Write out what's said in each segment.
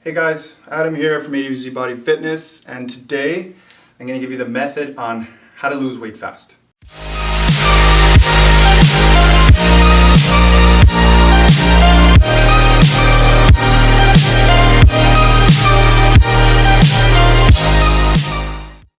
Hey guys, Adam here from A to Z Body Fitness, and today I'm going to give you the method on how to lose weight fast.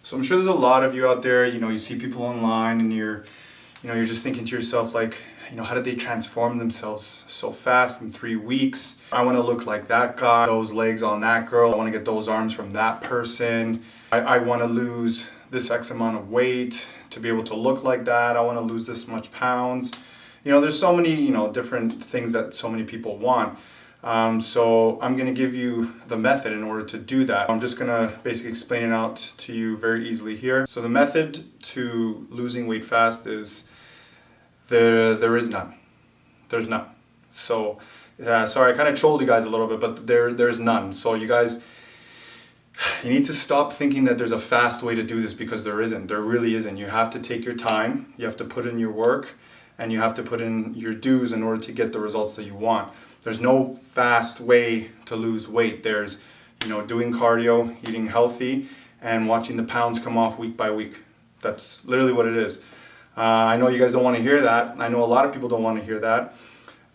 So I'm sure there's a lot of you out there, you see people online and you're just thinking to yourself like, how did they transform themselves so fast in 3 weeks? I want to look like that guy, those legs on that girl. I want to get those arms from that person. I want to lose this X amount of weight to be able to look like that. I want to lose this much pounds. There's so many, different things that so many people want. So I'm going to give you the method in order to do that. I'm just going to basically explain it out to you very easily here. So the method to losing weight fast is there is none. There's none. So sorry, I kind of trolled you guys a little bit, but there's none. So you guys, you need to stop thinking that there's a fast way to do this, because there isn't. There really isn't. You have to take your time. You have to put in your work, and you have to put in your dues in order to get the results that you want. There's no fast way to lose weight. There's, doing cardio, eating healthy, and watching the pounds come off week by week. That's literally what it is. I know you guys don't want to hear that. I know a lot of people don't want to hear that.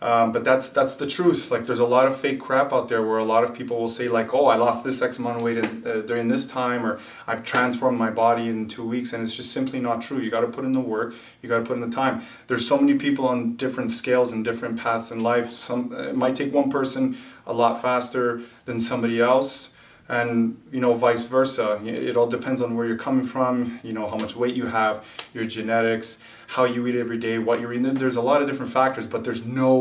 But that's the truth. Like, there's a lot of fake crap out there where a lot of people will say like, oh, I lost this X amount of weight during this time, or I've transformed my body in 2 weeks, and it's just simply not true. You got to put in the work. You got to put in the time. There's so many people on different scales and different paths in life. It might take one person a lot faster than somebody else, and vice versa. It all depends on where you're coming from, how much weight you have, your genetics, how you eat every day, what you're eating. There's a lot of different factors, but there's no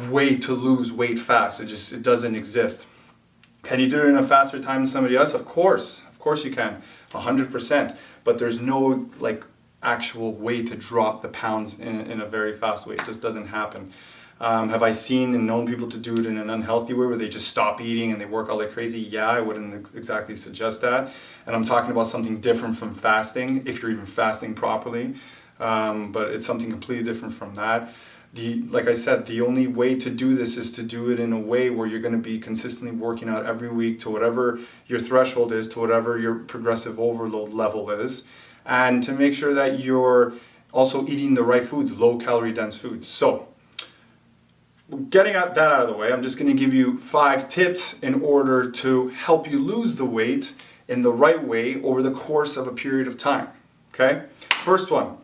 way to lose weight fast. It doesn't exist. Can you do it in a faster time than somebody else? Of course you can, 100%. But there's no actual way to drop the pounds in a very fast way. It just doesn't happen. Have I seen and known people to do it in an unhealthy way where they just stop eating and they work out like crazy? Yeah, I wouldn't exactly suggest that. And I'm talking about something different from fasting, if you're even fasting properly. But it's something completely different from that. Like I said, the only way to do this is to do it in a way where you're going to be consistently working out every week to whatever your threshold is, to whatever your progressive overload level is, and to make sure that you're also eating the right foods, low calorie dense foods. So, getting that out of the way, I'm just going to give you 5 tips in order to help you lose the weight in the right way over the course of a period of time. Okay? First one,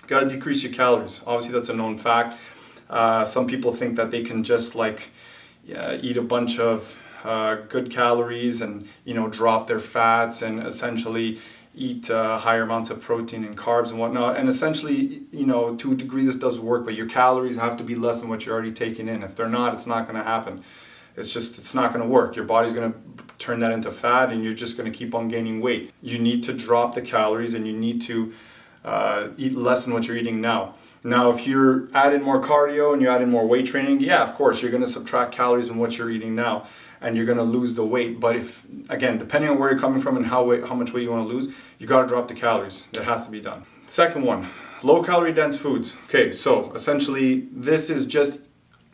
you got to decrease your calories. Obviously, that's a known fact. Some people think that they can just eat a bunch of good calories and drop their fats and essentially eat higher amounts of protein and carbs and whatnot, and essentially, to a degree this does work, but your calories have to be less than what you're already taking in. If they're not, it's not going to happen. It's not going to work. Your body's going to turn that into fat, and you're just going to keep on gaining weight. You need to drop the calories, and you need to eat less than what you're eating now. Now, if you're adding more cardio and you're adding more weight training, yeah, of course, you're going to subtract calories from what you're eating now, and you're going to lose the weight. But if, again, depending on where you're coming from and how much weight you want to lose, you got to drop the calories. It has to be done. Second one, low calorie dense foods. Okay, so essentially this is just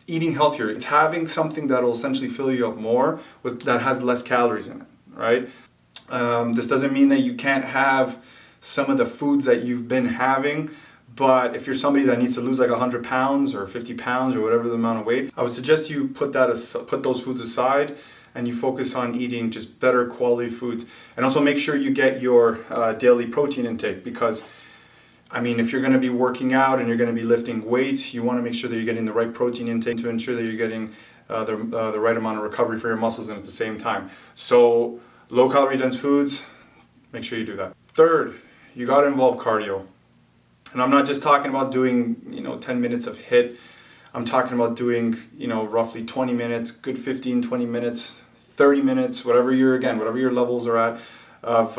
eating healthier. It's having something that will essentially fill you up more that has less calories in it, right? This doesn't mean that you can't have some of the foods that you've been having, but if you're somebody that needs to lose 100 pounds or 50 pounds or whatever the amount of weight, I would suggest you put those foods aside and you focus on eating just better quality foods. And also make sure you get your daily protein intake, because if you're going to be working out and you're going to be lifting weights, you want to make sure that you're getting the right protein intake to ensure that you're getting the right amount of recovery for your muscles and at the same time. So low calorie dense foods, make sure you do that. Third, you got to involve cardio. And I'm not just talking about doing, 10 minutes of HIIT. I'm talking about doing, roughly 20 minutes, good 15, 20 minutes, 30 minutes, whatever your levels are at of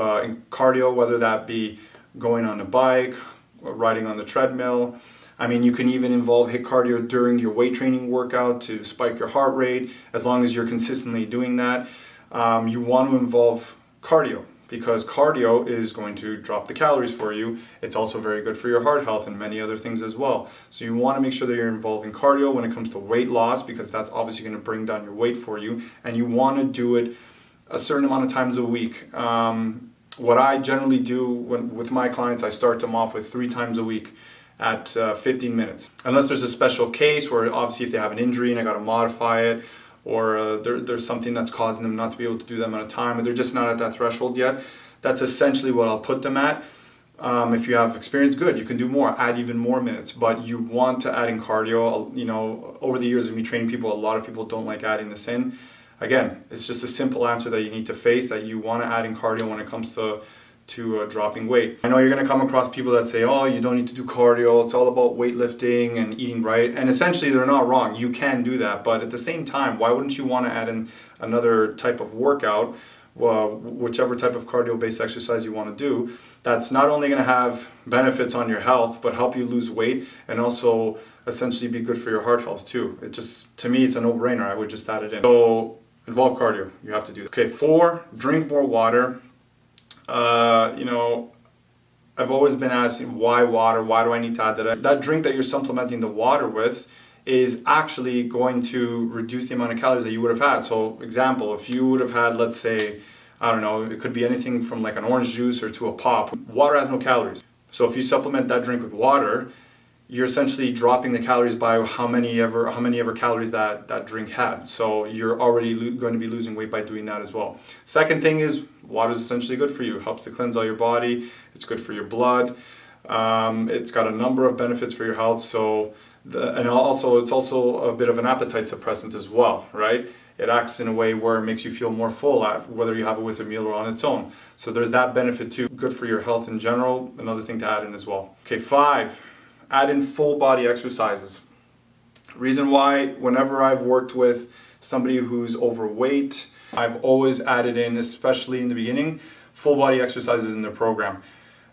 cardio, whether that be going on a bike, or riding on the treadmill. You can even involve HIIT cardio during your weight training workout to spike your heart rate, as long as you're consistently doing that. You want to involve cardio. because cardio is going to drop the calories for you. It's also very good for your heart health and many other things as well. So you want to make sure that you're involving cardio when it comes to weight loss, because that's obviously going to bring down your weight for you, and you want to do it a certain amount of times a week. What I generally do with my clients, I start them off with 3 times a week at 15 minutes. Unless there's a special case where obviously if they have an injury and I got to modify it, or there's something that's causing them not to be able to do that amount of time, or they're just not at that threshold yet, that's essentially what I'll put them at. If you have experience, good, you can do more, add even more minutes, but you want to add in cardio. You know, over the years of me training people, a lot of people don't like adding this in. Again, it's just a simple answer that you need to face, that you want to add in cardio when it comes to dropping weight. I know you're going to come across people that say, oh, you don't need to do cardio, it's all about weightlifting and eating right. And essentially they're not wrong, you can do that. But at the same time, why wouldn't you want to add in another type of workout, whichever type of cardio-based exercise you want to do, that's not only going to have benefits on your health, but help you lose weight and also essentially be good for your heart health too. It just, to me, it's a no-brainer. I would just add it in. So involve cardio, you have to do that. Okay, 4, drink more water. You know, I've always been asking, why water? Why do I need to add that? That drink that you're supplementing the water with is actually going to reduce the amount of calories that you would have had. So example, if you would have had, let's say, I don't know, it could be anything from like an orange juice or to a pop. Water has no calories. So if you supplement that drink with water, you're essentially dropping the calories by how many ever calories that drink had. So you're already going to be losing weight by doing that as well. Second thing is, water is essentially good for you. It helps to cleanse all your body. It's good for your blood. It's got a number of benefits for your health. So it's also a bit of an appetite suppressant as well, right? It acts in a way where it makes you feel more full, whether you have it with a meal or on its own. So there's that benefit too. Good for your health in general. Another thing to add in as well. Okay, 5. Add in full body exercises. Reason why, whenever I've worked with somebody who's overweight, I've always added in, especially in the beginning, full body exercises in their program.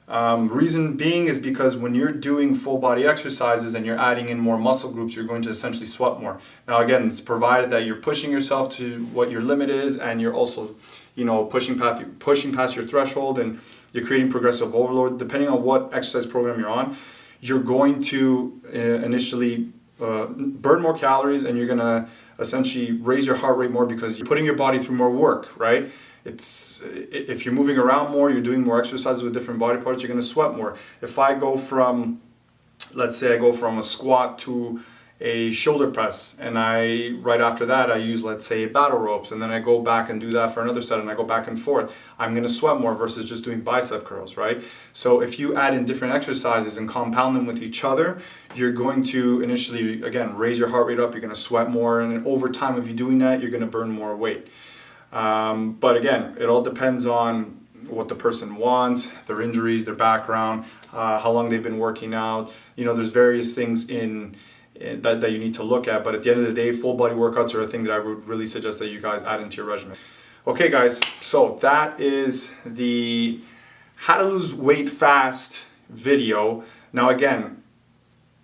Reason being is because when you're doing full body exercises and you're adding in more muscle groups, you're going to essentially sweat more. Now again, it's provided that you're pushing yourself to what your limit is, and you're also, you know, pushing past your threshold, and you're creating progressive overload. Depending on what exercise program you're on, you're going to initially burn more calories, and you're going to essentially raise your heart rate more because you're putting your body through more work, right? If you're moving around more, you're doing more exercises with different body parts, you're going to sweat more. If I go from, let's say I go from a squat to a shoulder press, and right after that I use, let's say, battle ropes, and then I go back and do that for another set, and I go back and forth, I'm going to sweat more versus just doing bicep curls, right? So if you add in different exercises and compound them with each other, you're going to initially, again, raise your heart rate up, you're going to sweat more, and then over time, if you doing that, you're going to burn more weight. But again, it all depends on what the person wants, their injuries, their background, how long they've been working out. You know, there's various things that you need to look at, but at the end of the day, full body workouts are a thing that I would really suggest that you guys add into your regimen. Okay guys, so that is the how to lose weight fast video. Now again,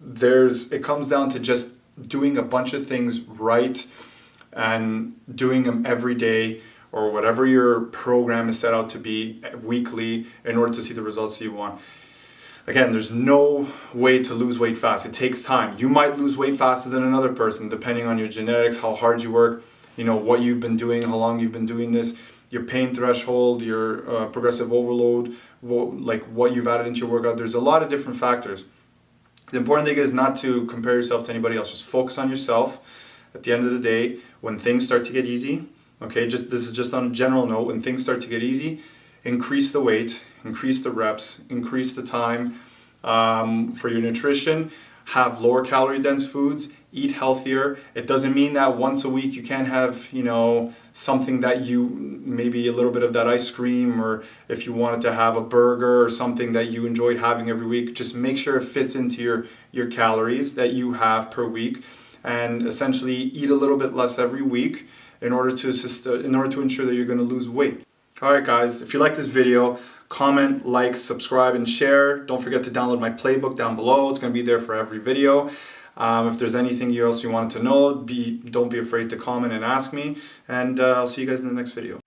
it comes down to just doing a bunch of things right and doing them every day, or whatever your program is set out to be weekly, in order to see the results you want. Again, there's no way to lose weight fast. It takes time. You might lose weight faster than another person, depending on your genetics, how hard you work, you know, what you've been doing, how long you've been doing this, your pain threshold, your progressive overload, like what you've added into your workout. There's a lot of different factors. The important thing is not to compare yourself to anybody else. Just focus on yourself. At the end of the day, when things start to get easy, okay, this is just on a general note, when things start to get easy, increase the weight, increase the reps, increase the time for your nutrition, have lower calorie dense foods, eat healthier. It doesn't mean that once a week you can't have, you know, something that maybe a little bit of that ice cream, or if you wanted to have a burger or something that you enjoyed having every week, just make sure it fits into your calories that you have per week, and essentially eat a little bit less every week in order to ensure that you're going to lose weight. Alright guys, if you like this video, comment, like, subscribe, and share. Don't forget to download my playbook down below. It's going to be there for every video. If there's anything else you wanted to know, don't be afraid to comment and ask me. And I'll see you guys in the next video.